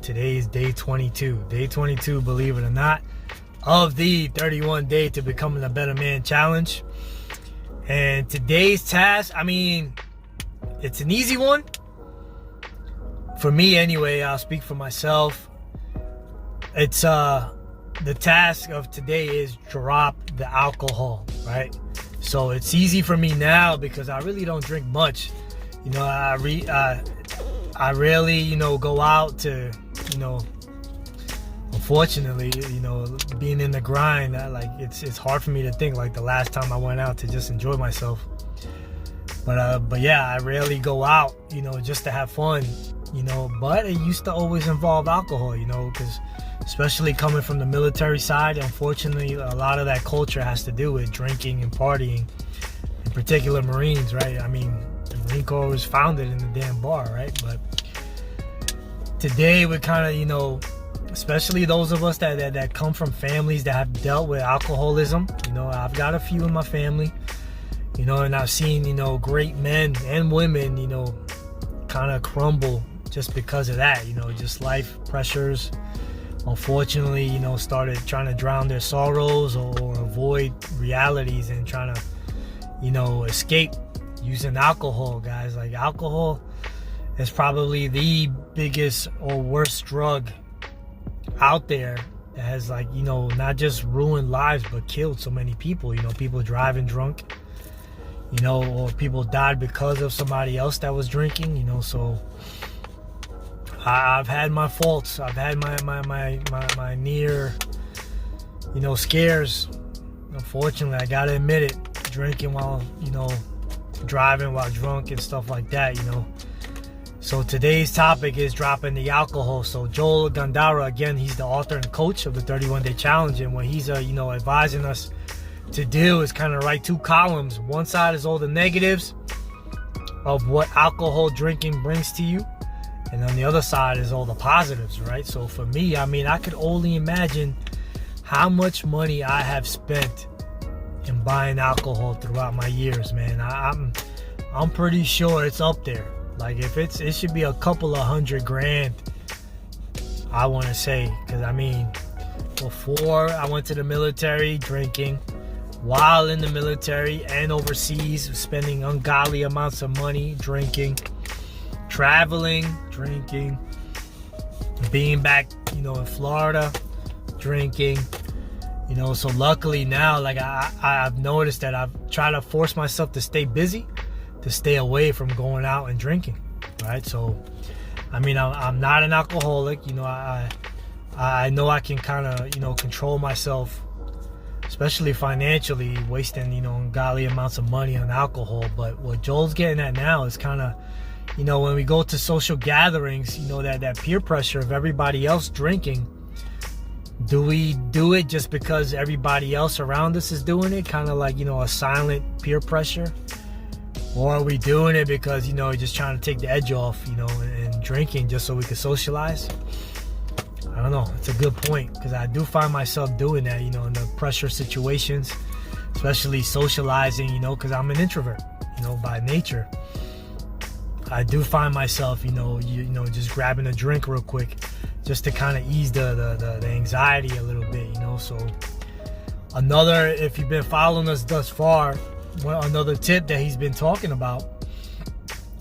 Today is day 22. Day 22, believe it or not, of the 31 Day to Becoming a Better Man challenge. And today's task, I mean, it's an easy one. For me anyway, I'll speak for myself. It's the task of today is drop the alcohol, right? So it's easy for me now because I really don't drink much. You know, I rarely, you know, go out to, you know, unfortunately, you know, being in the grind, it's hard for me to think like the last time I went out to just enjoy myself. But yeah, I rarely go out, you know, just to have fun, you know, but it used to always involve alcohol, you know, because especially coming from the military side, unfortunately, a lot of that culture has to do with drinking and partying, in particular Marines, right? I mean, the Marine Corps was founded in the damn bar, right? But today we're kind of, you know, especially those of us that come from families that have dealt with alcoholism, you know, I've got a few in my family, you know, and I've seen, you know, great men and women, you know, kind of crumble just because of that, you know, just life pressures. Unfortunately, you know, started trying to drown their sorrows or avoid realities and trying to, you know, escape using alcohol, guys. Like, alcohol is probably the biggest or worst drug out there that has, like, you know, not just ruined lives but killed so many people. You know, people driving drunk, you know, or people died because of somebody else that was drinking, you know. So I've had my faults. I've had my near, you know, scares. Unfortunately, I gotta admit it. Drinking while, you know, driving while drunk and stuff like that, you know. So today's topic is dropping the alcohol. So Joel Gandara, again, he's the author and coach of the 31 Day Challenge, and what he's you know, advising us to do is kind of write two columns. One side is all the negatives of what alcohol drinking brings to you, and on the other side is all the positives, right? So for me, I mean, I could only imagine how much money I have spent in buying alcohol throughout my years, man. I'm pretty sure it's up there. Like, if it should be a couple of $100,000, I want to say, because I mean, before I went to the military, drinking, while in the military and overseas, spending ungodly amounts of money drinking, traveling, drinking, being back, you know, in Florida, drinking, you know. So luckily now, like, I've noticed that I've tried to force myself to stay busy, to stay away from going out and drinking, right? So, I mean, I'm not an alcoholic, you know. I know I can kind of, you know, control myself, especially financially, wasting, you know, ungodly amounts of money on alcohol. But what Joel's getting at now is kind of, you know, when we go to social gatherings, you know, that peer pressure of everybody else drinking. Do we do it just because everybody else around us is doing it? Kind of like, you know, a silent peer pressure? Or are we doing it because, you know, just trying to take the edge off, you know, and drinking just so we can socialize? I don't know. It's a good point, because I do find myself doing that, you know, in the pressure situations, especially socializing, you know, because I'm an introvert, you know, by nature. I do find myself, you know, just grabbing a drink real quick just to kind of ease the anxiety a little bit, you know. So another, if you've been following us thus far, another tip that he's been talking about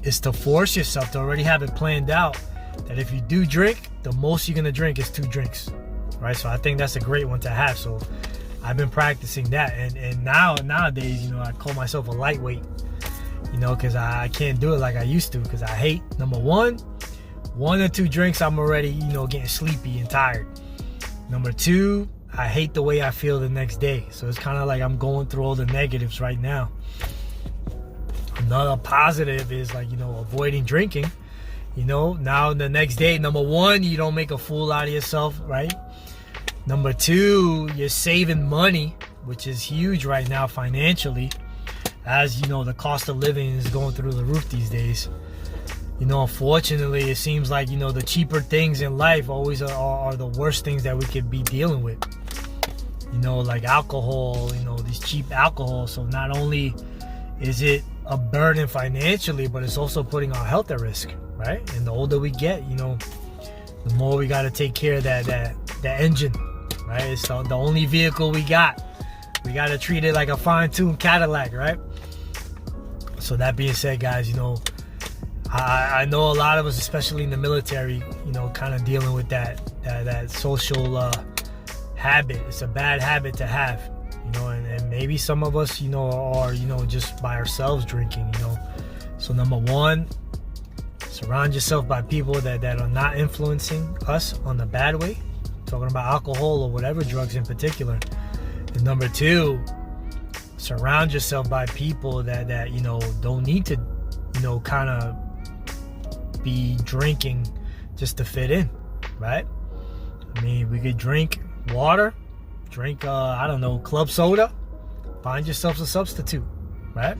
is to force yourself to already have it planned out, that if you do drink, the most you're gonna drink is 2 drinks, right? So I think that's a great one to have. So I've been practicing that, and nowadays, you know, I call myself a lightweight, you know, because I can't do it like I used to, because I hate, number one or 2 drinks, I'm already, you know, getting sleepy and tired. Number 2, I hate the way I feel the next day. So it's kind of like I'm going through all the negatives right now. Another positive is, like, you know, avoiding drinking. You know, now the next day, number 1, you don't make a fool out of yourself, right? Number 2, you're saving money, which is huge right now financially, as, you know, the cost of living is going through the roof these days. You know, unfortunately, it seems like, you know, the cheaper things in life always are the worst things that we could be dealing with. You know, like alcohol, you know, these cheap alcohol. So not only is it a burden financially, but it's also putting our health at risk, right? And the older we get, you know, the more we got to take care of that engine, right? It's the only vehicle we got. We got to treat it like a fine-tuned Cadillac, right? So that being said, guys, you know, I know a lot of us, especially in the military, you know, kind of dealing with that social habit. It's a bad habit to have, you know, and maybe some of us, you know, are, you know, just by ourselves drinking, you know. So number one, surround yourself by people that are not influencing us on the bad way. Talking about alcohol or whatever drugs in particular. And number two, surround yourself by people that you know don't need to, you know, kind of be drinking just to fit in, right? I mean, we could drink water, drink I don't know, club soda. Find yourself a substitute, right?